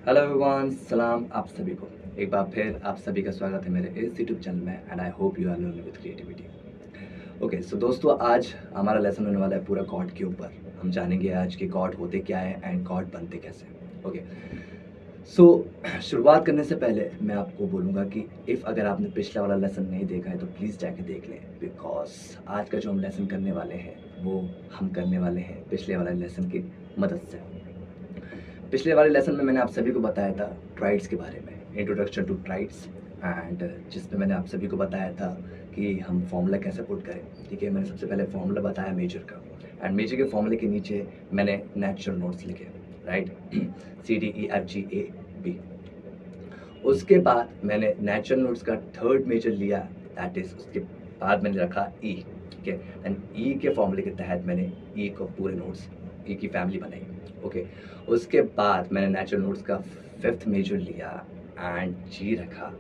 Hello everyone, सलाम आप सभी को। एक बार फिर आप सभी का स्वागत है मेरे इस यूट्यूब चैनल में and I hope you are learning with creativity. Okay so दोस्तों, आज हमारा लेसन होने वाला है पूरा कॉर्ड के ऊपर। हम जानेंगे आज के कॉर्ड होते क्या है एंड कॉर्ड बनते कैसे हैं। ओके सो शुरुआत करने से पहले मैं आपको बोलूँगा कि इफ़ अगर आपने पिछला वाला लेसन नहीं देखा है तो प्लीज़ जाके देख लें, बिकॉज आज का जो हम लेसन करने वाले हैं वो हम करने वाले हैं पिछले वाले लेसन की मदद से। पिछले वाले लेसन में मैंने आप सभी को बताया था ट्राइड्स के बारे में, इंट्रोडक्शन टू ट्राइड्स, एंड जिसमें मैंने आप सभी को बताया था कि हम फॉर्मूला कैसे पुट करें। ठीक है, मैंने सबसे पहले फॉर्मूला बताया मेजर का, एंड मेजर के फॉर्मूले के नीचे मैंने नेचुरल नोट्स लिखे, राइट, CDEFGAB। उसके बाद मैंने नेचुरल नोट्स का थर्ड मेजर लिया, दैट इज उसके बाद मैंने रखा ई। ठीक है, एंड ई के फॉर्मूले के तहत मैंने ई को पूरे नोट्स, ई की फैमिली बनाई। ओके उसके बाद मैंने नेचुरल नोट्स का फिफ्थ मेजर लिया एंड जी रखा,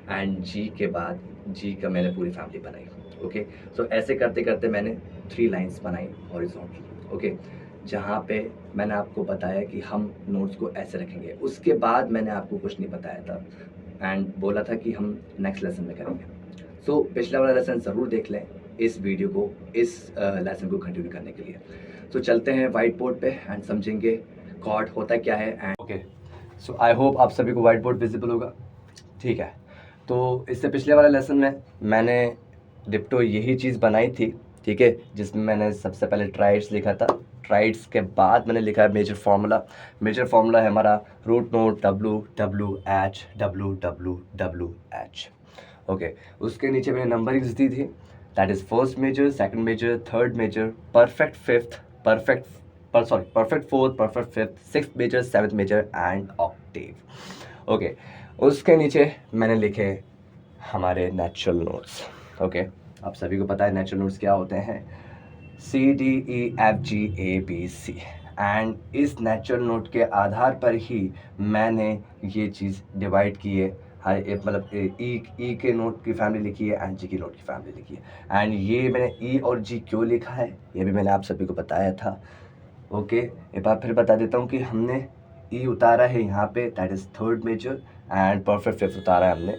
एंड जी के बाद जी का मैंने पूरी फैमिली बनाई। ओके सो ऐसे करते करते मैंने 3 लाइंस बनाई हॉरिजॉन्टल। ओके जहाँ पे मैंने आपको बताया कि हम नोट्स को ऐसे रखेंगे। उसके बाद मैंने आपको कुछ नहीं बताया था एंड बोला था कि हम नेक्स्ट लेसन में करेंगे। सो पिछला वाला लेसन ज़रूर देख लें इस वीडियो को, इस लेसन को कंटिन्यू करने के लिए। तो चलते हैं वाइट बोर्ड पे एंड समझेंगे कॉर्ड होता क्या है। And okay so I hope आप सभी को वाइट बोर्ड विजिबल होगा। ठीक है, तो इससे पिछले वाले लेसन में मैंने डिप्टो यही चीज़ बनाई थी। ठीक है, जिसमें मैंने सबसे पहले ट्राइड्स लिखा था, ट्राइड्स के बाद मैंने लिखा है मेजर फार्मूला। मेजर फार्मूला है हमारा रूट नोट WWH। ओके उसके नीचे मैंने नंबरिंग्स दी थी, that is first major, second major, third major, perfect fifth, perfect fourth, perfect fifth, sixth major, seventh major and octave. Okay उसके नीचे मैंने लिखे हमारे नेचुरल नोट्स। ओके आप सभी को पता है नेचुरल नोट्स क्या होते हैं, CDEFGABC, एंड इस नेचुरल नोट के आधार पर ही मैंने ये चीज़ डिवाइड की है। हर एक मतलब ई के नोट की फैमिली लिखी है एंड जी की नोट की फैमिली लिखी है। एंड ये मैंने ई और जी क्यों लिखा है ये भी मैंने आप सभी को बताया था। ओके एक बार फिर बता देता हूँ कि हमने ई उतारा है यहाँ पे, that is third major, and perfect fifth उतारा है हमने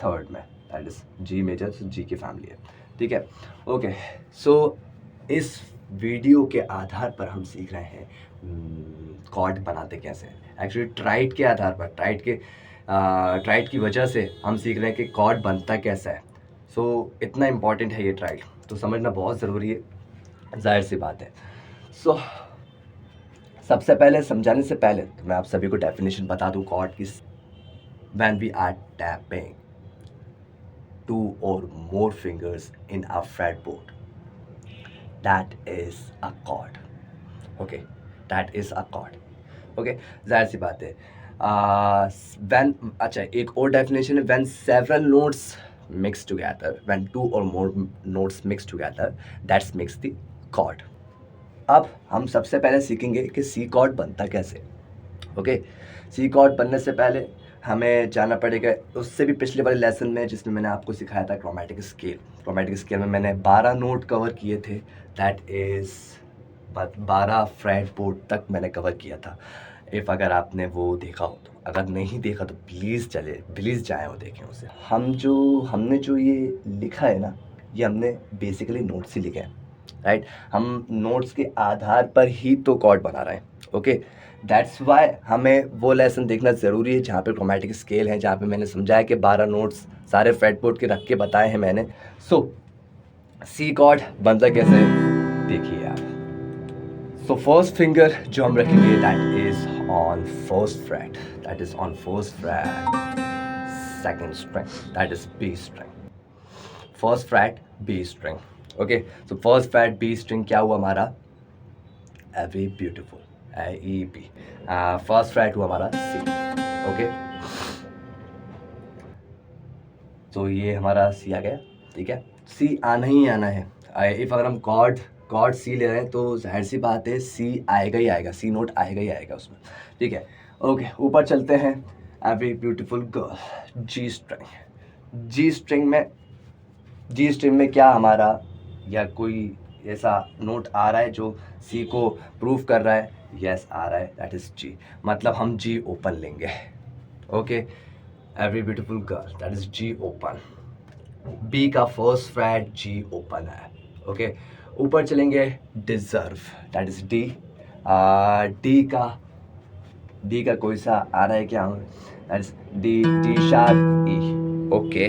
थर्ड में, that is G major, G की फैमिली है। ठीक है, ओके सो इस वीडियो के आधार पर हम सीख रहे हैं कॉर्ड बनाते कैसे। एक्चुअली ट्राइड के आधार पर, ट्राइड की वजह से हम सीख रहे हैं कि कॉर्ड बनता कैसा है। सो इतना इम्पॉर्टेंट है ये ट्राइड, तो समझना बहुत ज़रूरी है, जाहिर सी बात है। सो सबसे पहले समझाने से पहले तो मैं आप सभी को डेफिनेशन बता दूं कॉर्ड की। When we are tapping 2 or more fingers in a fretboard, that is a chord. Okay, that is a chord. Okay, जाहिर सी बात है। when अच्छा एक और डेफिनेशन है, when several notes mix together, when 2 or more notes mix together, that makes the chord. अब हम सबसे पहले सीखेंगे कि सी कॉर्ड बनता कैसे। ओके सी कॉर्ड बनने से पहले हमें जाना पड़ेगा उससे भी पिछले वाले लेसन में, जिसमें मैंने आपको सिखाया था क्रोमेटिक स्केल। क्रोमेटिक स्केल में मैंने 12 नोट कवर किए थे, दैट इज़ 12 फ्रेट बोर्ड तक मैंने कवर किया था। इफ़ अगर आपने वो देखा हो तो, अगर नहीं देखा तो प्लीज़ जाएँ और देखें उसे। हमने जो ये लिखा है ना, ये हमने बेसिकली नोट्स ही लिखे हैं, राइट। हम नोट्स के आधार पर ही तो कॉर्ड बना रहे हैं। ओके दैट्स वाई हमें वो लेसन देखना ज़रूरी है जहाँ पे क्रोमेटिक स्केल है, जहाँ पे मैंने समझाया कि 12 नोट्स सारे फ्रेटबोर्ड के रख के बताए हैं मैंने। सो सी कॉर्ड बनता कैसे देखिए आप। सो फर्स्ट फिंगर जो हम रखेंगे that is on first fret, that is on first fret, second string that is B string, first fret B string. Okay so first fret B string क्या हुआ हमारा, very beautiful, E B. First fret हुआ हमारा सी। Okay तो ये हमारा सी आ गया। ठीक है, सी आना ही आना है। इफ़ अगर हम कॉर्ड सी ले रहे हैं तो जाहिर सी बात है सी आएगा ही आएगा, सी नोट आएगा ही आएगा उसमें। ठीक है, ओके ऊपर चलते हैं। वेरी ब्यूटीफुल गर्ल, जी स्ट्रिंग। जी स्ट्रिंग में क्या हमारा, या कोई ऐसा नोट आ रहा है जो सी को प्रूव कर रहा है, यस आ रहा है, दैट इज़ जी, मतलब हम जी ओपन लेंगे। Okay, every beautiful girl, that is G open. B का फर्स्ट फ्रेट जी ओपन है। ओके, ऊपर चलेंगे, deserve, that is D. D का कोई सा आ रहा है क्या, that is D, D sharp E. Okay,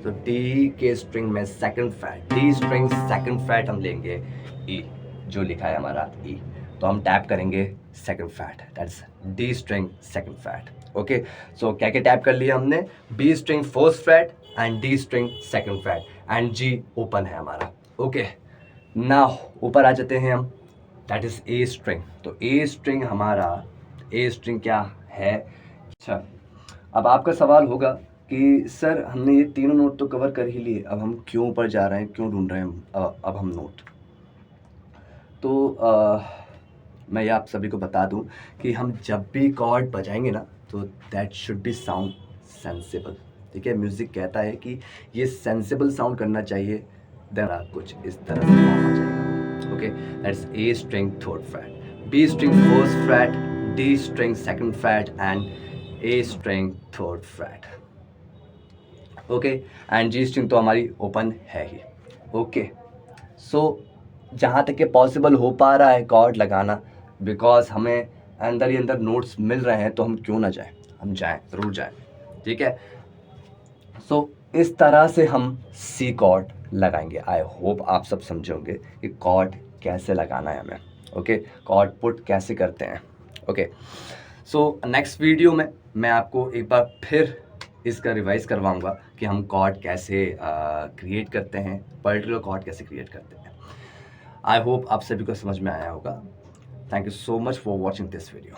तो डी के स्ट्रिंग में second fret, D string second fret हम लेंगे ई, जो लिखा है हमारा ई, तो हम टैप करेंगे second fret, that is D string second fret. Okay, so क्या क्या टैप कर लिया हमने, B string first fret and D string second fret and G open है हमारा। ओके, नाउ ऊपर आ जाते हैं हम, दैट इज ए स्ट्रिंग। तो ए स्ट्रिंग हमारा, ए स्ट्रिंग क्या है। अच्छा, अब आपका सवाल होगा कि सर हमने ये तीनों नोट तो कवर कर ही लिए, अब हम क्यों ऊपर जा रहे हैं, क्यों ढूंढ रहे हैं अब हम नोट। तो मैं ये आप सभी को बता दूं कि हम जब भी कॉर्ड बजाएंगे ना, तो that should be sound sensible. ठीक है, म्यूज़िक कहता है कि ये सेंसिबल साउंड करना चाहिए, देन कुछ इस तरह से फॉर्म आ जाएगा। Okay, that's A string third fret, B string first fret, D string second fret and A string third fret. Okay, and G string तो हमारी ओपन है ही। ओके, सो जहाँ तक के पॉसिबल हो पा रहा है कॉर्ड लगाना, बिकॉज हमें अंदर ही अंदर नोट्स मिल रहे हैं, तो हम क्यों ना जाएं, हम जाएं, ज़रूर जाएं। ठीक है, सो इस तरह से हम सी कॉर्ड लगाएंगे। आई होप आप सब समझे होंगे कि कॉर्ड कैसे लगाना है हमें। ओके, कॉर्ड पुट कैसे करते हैं। ओके, सो नेक्स्ट वीडियो में मैं आपको एक बार फिर इसका रिवाइज करवाऊंगा कि हम कॉर्ड कैसे क्रिएट करते हैं, पर्टिकुलर कॉर्ड कैसे क्रिएट करते हैं। आई होप आप सभी को समझ में आया होगा। Thank you so much for watching this video.